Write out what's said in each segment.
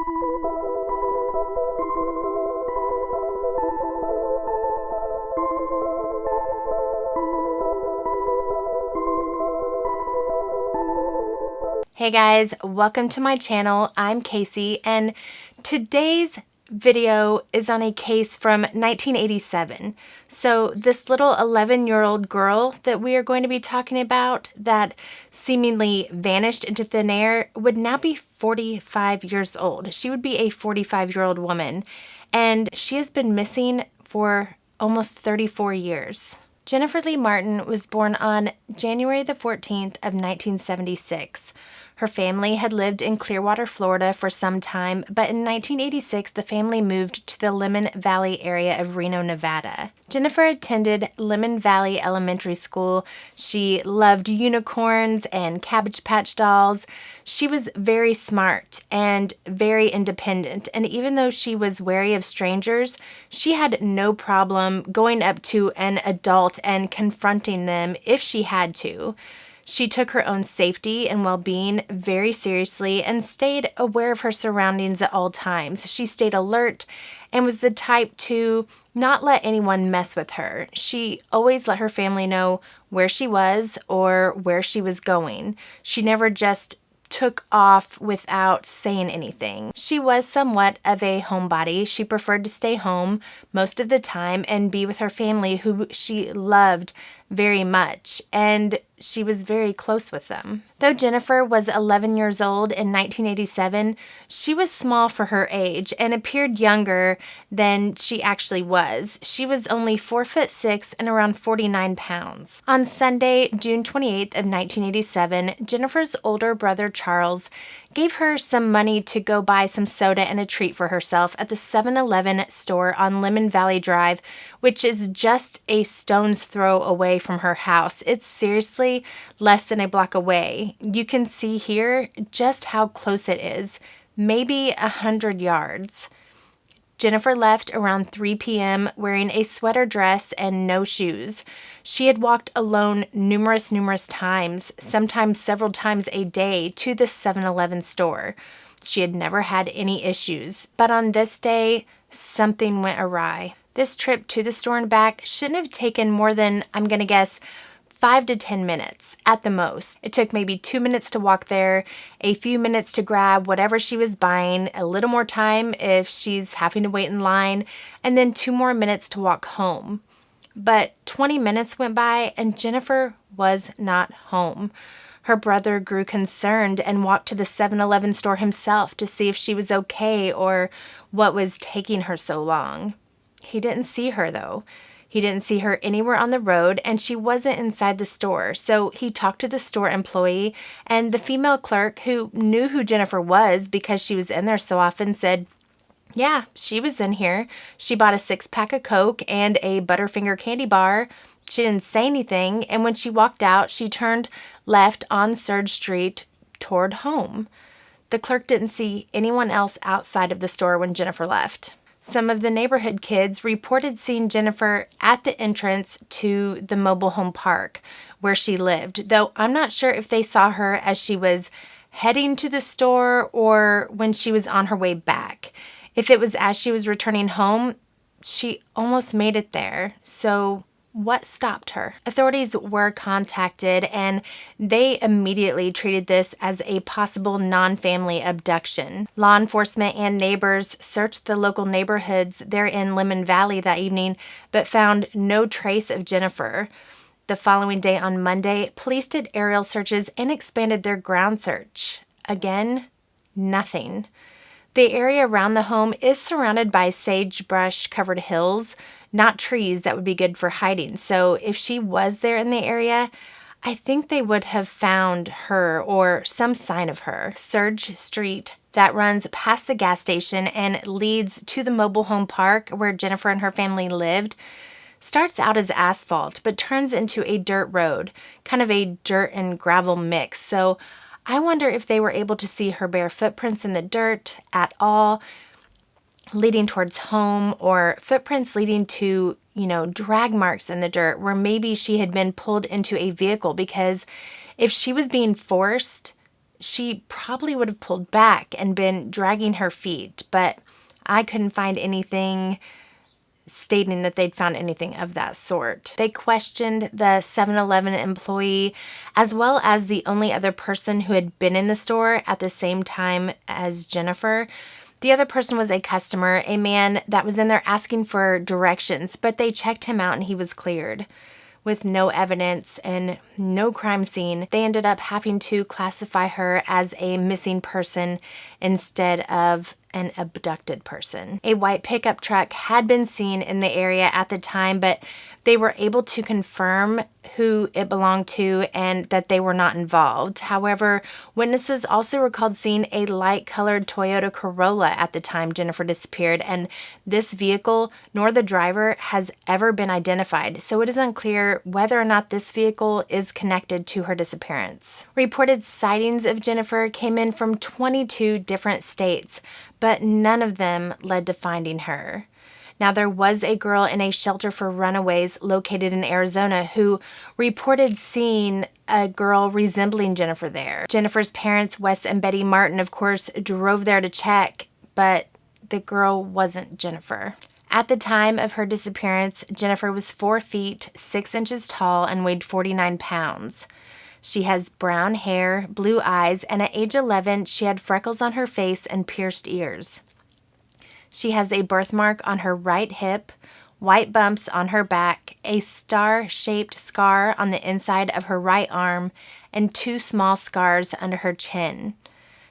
Hey guys, welcome to my channel. I'm Casey, and today's video is on a case from 1987. So this little 11-year-old girl that we are going to be talking about that seemingly vanished into thin air would now be 45 years old. She would be a 45-year-old woman, and she has been missing for almost 34 years. Jennifer Lee Martin was born on January the 14th of 1976. Her family had lived in Clearwater, Florida for some time, but in 1986 the family moved to the Lemon Valley area of Reno, Nevada. Jennifer attended Lemon Valley Elementary School. She loved unicorns and Cabbage Patch dolls. She was very smart and very independent, and even though she was wary of strangers, she had no problem going up to an adult and confronting them if she had to. She took her own safety and well-being very seriously and stayed aware of her surroundings at all times. She stayed alert and was the type to not let anyone mess with her. She always let her family know where she was or where she was going. She never just took off without saying anything. She was somewhat of a homebody. She preferred to stay home most of the time and be with her family, who she loved very much, and she was very close with them. Though Jennifer was 11 years old in 1987, she was small for her age and appeared younger than she actually was. She was only 4'6" and around 49 pounds. On Sunday, June 28th of 1987, Jennifer's older brother Charles gave her some money to go buy some soda and a treat for herself at the 7-Eleven store on Lemon Valley Drive, which is just a stone's throw away from her house. It's seriously less than a block away. You can see here just how close it is, maybe 100 yards. Jennifer left around 3 p.m. wearing a sweater dress and no shoes. She had walked alone numerous times, sometimes several times a day, to the 7-Eleven store. She had never had any issues, but on this day, something went awry. This trip to the store and back shouldn't have taken more than, I'm going to guess, 5 to 10 minutes at the most. It took maybe 2 minutes to walk there, a few minutes to grab whatever she was buying, a little more time if she's having to wait in line, and then 2 more minutes to walk home. But 20 minutes went by and Jennifer was not home. Her brother grew concerned and walked to the 7-Eleven store himself to see if she was okay or what was taking her so long. He didn't see her though. He didn't see her anywhere on the road, and she wasn't inside the store. So he talked to the store employee, and the female clerk, who knew who Jennifer was because she was in there so often, said, yeah, she was in here. She bought a 6-pack of Coke and a Butterfinger candy bar. She didn't say anything, and when she walked out, she turned left on Surge Street toward home. The clerk didn't see anyone else outside of the store when Jennifer left. Some of the neighborhood kids reported seeing Jennifer at the entrance to the mobile home park where she lived, though I'm not sure if they saw her as she was heading to the store or when she was on her way back. If it was as she was returning home, she almost made it there. So what stopped her? Authorities were contacted and they immediately treated this as a possible non-family abduction. Law enforcement and neighbors searched the local neighborhoods there in Lemon Valley that evening, but found no trace of Jennifer. The following day on Monday, police did aerial searches and expanded their ground search. Again, nothing. The area around the home is surrounded by sagebrush-covered hills, not trees that would be good for hiding. So if she was there in the area, I think they would have found her or some sign of her. Surge Street, that runs past the gas station and leads to the mobile home park where Jennifer and her family lived, starts out as asphalt but turns into a dirt road, kind of a dirt and gravel mix. So I wonder if they were able to see her bare footprints in the dirt at all, leading towards home, or footprints leading to, drag marks in the dirt where maybe she had been pulled into a vehicle, because if she was being forced, she probably would have pulled back and been dragging her feet, but I couldn't find anything stating that they'd found anything of that sort. They questioned the 7-Eleven employee as well as the only other person who had been in the store at the same time as Jennifer. The other person was a customer, a man that was in there asking for directions, but they checked him out and he was cleared. With no evidence and no crime scene, they ended up having to classify her as a missing person instead of an abducted person. A white pickup truck had been seen in the area at the time, but they were able to confirm who it belonged to and that they were not involved. However, witnesses also recalled seeing a light-colored Toyota Corolla at the time Jennifer disappeared, and this vehicle nor the driver has ever been identified, so it is unclear whether or not this vehicle is connected to her disappearance. Reported sightings of Jennifer came in from 22 different states, but none of them led to finding her. Now, there was a girl in a shelter for runaways located in Arizona who reported seeing a girl resembling Jennifer there. Jennifer's parents, Wes and Betty Martin, of course, drove there to check, but the girl wasn't Jennifer. At the time of her disappearance, Jennifer was 4 feet, 6 inches tall and weighed 49 pounds. She has brown hair, blue eyes, and at age 11, she had freckles on her face and pierced ears. She has a birthmark on her right hip, white bumps on her back, a star-shaped scar on the inside of her right arm, and 2 small scars under her chin.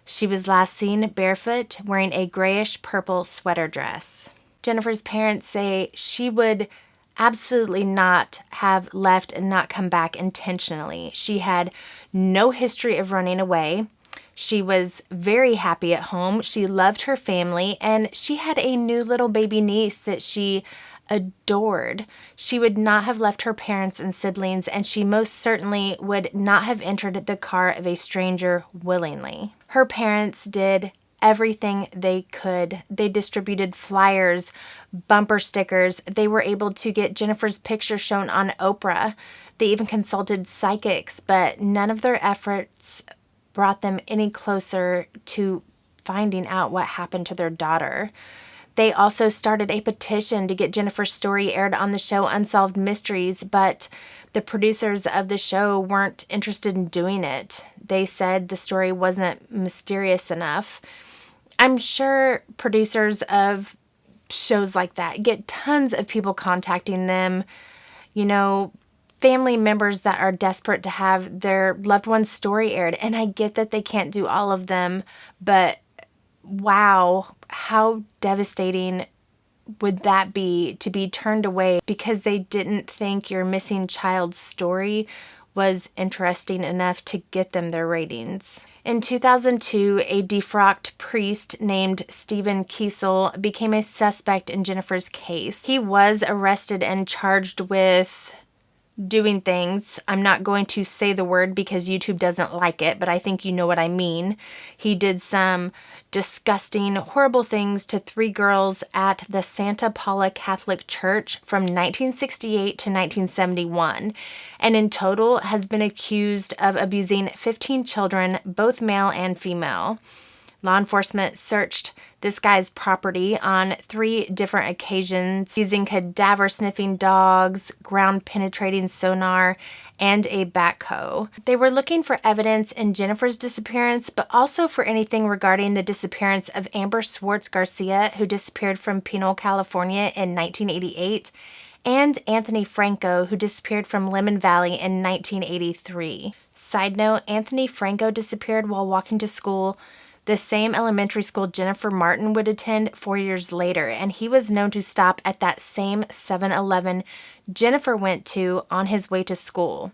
She was last seen barefoot, wearing a grayish-purple sweater dress. Jennifer's parents say she would absolutely not have left and not come back intentionally. She had no history of running away. She was very happy at home. She loved her family, and she had a new little baby niece that she adored. She would not have left her parents and siblings, and she most certainly would not have entered the car of a stranger willingly. Her parents did everything they could. They distributed flyers, bumper stickers. They were able to get Jennifer's picture shown on Oprah. They even consulted psychics, but none of their efforts brought them any closer to finding out what happened to their daughter. They also started a petition to get Jennifer's story aired on the show Unsolved Mysteries, but the producers of the show weren't interested in doing it. They said the story wasn't mysterious enough. I'm sure producers of shows like that get tons of people contacting them, family members that are desperate to have their loved one's story aired. And I get that they can't do all of them, but wow, how devastating would that be to be turned away because they didn't think your missing child's story was interesting enough to get them their ratings. In 2002, a defrocked priest named Stephen Kiesel became a suspect in Jennifer's case. He was arrested and charged with doing things. I'm not going to say the word because YouTube doesn't like it, but I think you know what I mean. He did some disgusting, horrible things to 3 girls at the Santa Paula Catholic Church from 1968 to 1971, and in total has been accused of abusing 15 children, both male and female. Law enforcement searched this guy's property on 3 different occasions using cadaver-sniffing dogs, ground-penetrating sonar, and a backhoe. They were looking for evidence in Jennifer's disappearance, but also for anything regarding the disappearance of Amber Swartz Garcia, who disappeared from Pinole, California in 1988, and Anthony Franco, who disappeared from Lemon Valley in 1983. Side note, Anthony Franco disappeared while walking to school, the same elementary school Jennifer Martin would attend 4 years later, and he was known to stop at that same 7-Eleven Jennifer went to on his way to school.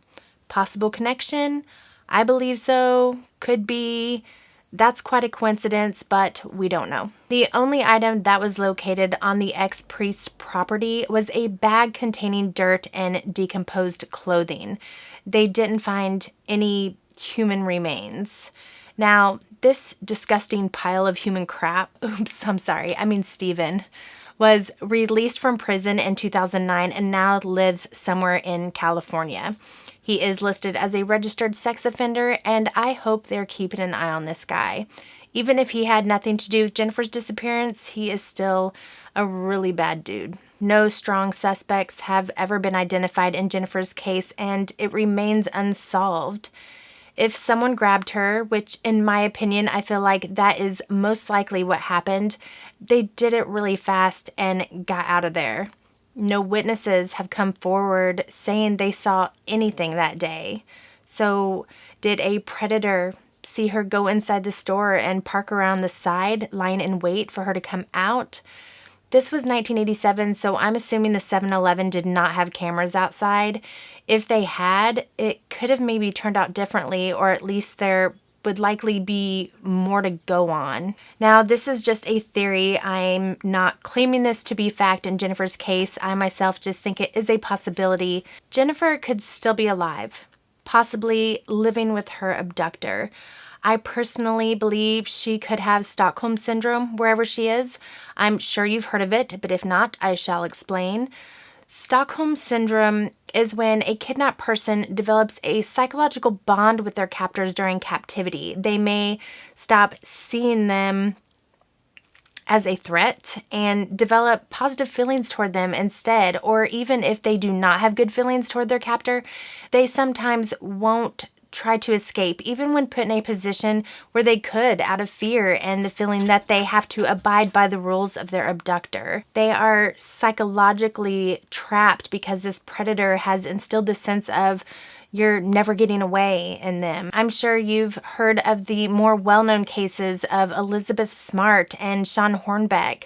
Possible connection? I believe so. Could be. That's quite a coincidence, but we don't know. The only item that was located on the ex-priest's property was a bag containing dirt and decomposed clothing. They didn't find any human remains. Now, this disgusting pile of human crap, Stephen, was released from prison in 2009 and now lives somewhere in California. He is listed as a registered sex offender, and I hope they're keeping an eye on this guy. Even if he had nothing to do with Jennifer's disappearance, he is still a really bad dude. No strong suspects have ever been identified in Jennifer's case, and it remains unsolved. If someone grabbed her, which in my opinion, I feel like that is most likely what happened, they did it really fast and got out of there. No witnesses have come forward saying they saw anything that day. So did a predator see her go inside the store and park around the side, lying in wait for her to come out? This was 1987, so I'm assuming the 7-Eleven did not have cameras outside. If they had, it could have maybe turned out differently, or at least there would likely be more to go on. Now, this is just a theory. I'm not claiming this to be fact in Jennifer's case. I myself just think it is a possibility. Jennifer could still be alive, possibly living with her abductor. I personally believe she could have Stockholm Syndrome wherever she is. I'm sure you've heard of it, but if not, I shall explain. Stockholm Syndrome is when a kidnapped person develops a psychological bond with their captors during captivity. They may stop seeing them as a threat and develop positive feelings toward them instead. Or even if they do not have good feelings toward their captor, they sometimes won't try to escape, even when put in a position where they could, out of fear and the feeling that they have to abide by the rules of their abductor. They are psychologically trapped because this predator has instilled the sense of you're never getting away in them. I'm sure you've heard of the more well-known cases of Elizabeth Smart and Sean Hornbeck.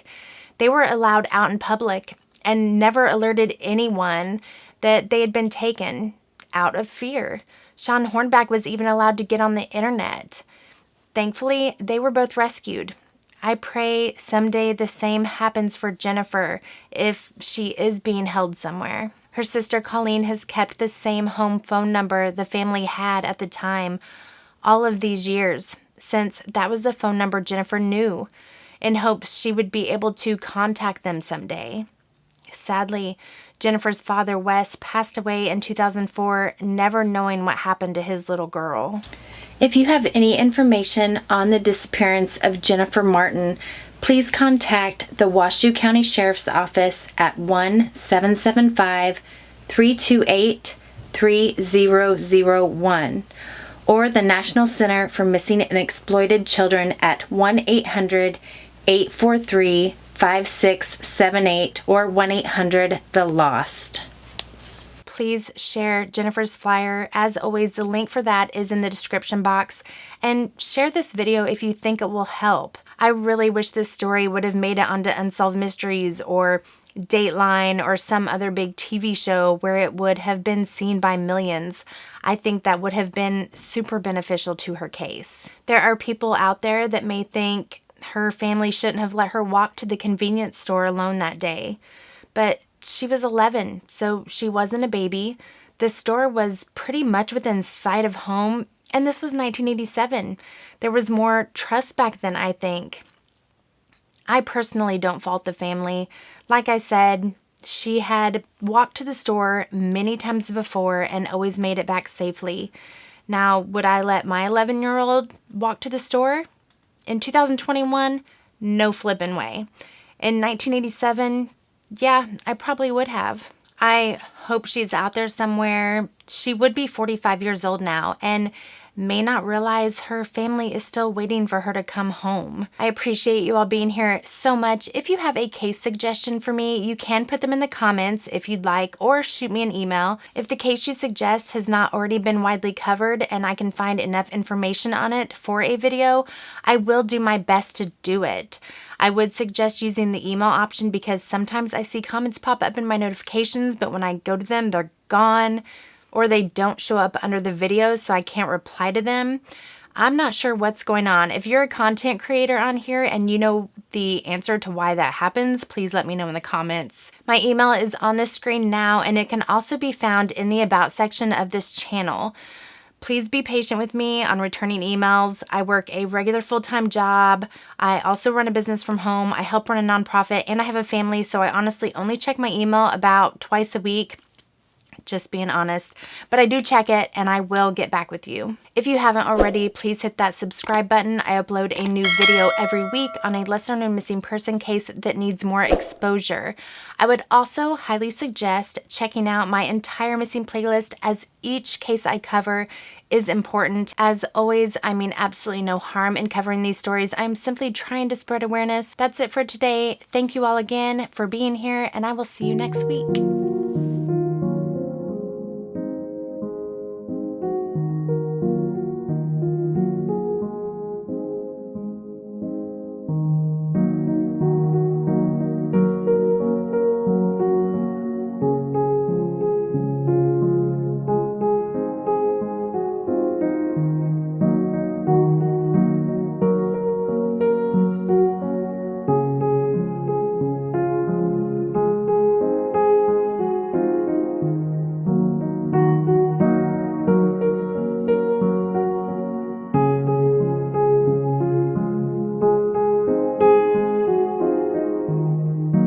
They were allowed out in public and never alerted anyone that they had been taken out of fear. Sean Hornbeck was even allowed to get on the internet. Thankfully, they were both rescued. I pray someday the same happens for Jennifer if she is being held somewhere. Her sister Colleen has kept the same home phone number the family had at the time all of these years, since that was the phone number Jennifer knew, in hopes she would be able to contact them someday. Sadly, Jennifer's father, Wes, passed away in 2004, never knowing what happened to his little girl. If you have any information on the disappearance of Jennifer Martin, please contact the Washoe County Sheriff's Office at 1-775-328-3001 or the National Center for Missing and Exploited Children at 1-800-843-5678 or 1-800-THE-LOST. Please share Jennifer's flyer. As always, the link for that is in the description box. And share this video if you think it will help. I really wish this story would have made it onto Unsolved Mysteries or Dateline or some other big TV show where it would have been seen by millions. I think that would have been super beneficial to her case. There are people out there that may think her family shouldn't have let her walk to the convenience store alone that day. But she was 11, so she wasn't a baby. The store was pretty much within sight of home, and this was 1987. There was more trust back then, I think. I personally don't fault the family. Like I said, she had walked to the store many times before and always made it back safely. Now, would I let my 11-year-old walk to the store? In 2021, no flippin' way. In 1987, yeah, I probably would have. I hope she's out there somewhere. She would be 45 years old now and may not realize her family is still waiting for her to come home. I appreciate you all being here so much. If you have a case suggestion for me, you can put them in the comments if you'd like, or shoot me an email. If the case you suggest has not already been widely covered and I can find enough information on it for a video, I will do my best to do it. I would suggest using the email option because sometimes I see comments pop up in my notifications, but when I go to them, they're gone, or they don't show up under the videos, so I can't reply to them. I'm not sure what's going on. If you're a content creator on here and you know the answer to why that happens, please let me know in the comments. My email is on the screen now, and it can also be found in the About section of this channel. Please be patient with me on returning emails. I work a regular full-time job. I also run a business from home. I help run a nonprofit, and I have a family, so I honestly only check my email about twice a week just being honest. But I do check it and I will get back with you. If you haven't already, please hit that subscribe button. I upload a new video every week on a lesser known missing person case that needs more exposure. I would also highly suggest checking out my entire missing playlist, as each case I cover is important. As always, I mean absolutely no harm in covering these stories. I'm simply trying to spread awareness. That's it for today. Thank you all again for being here, and I will see you next week.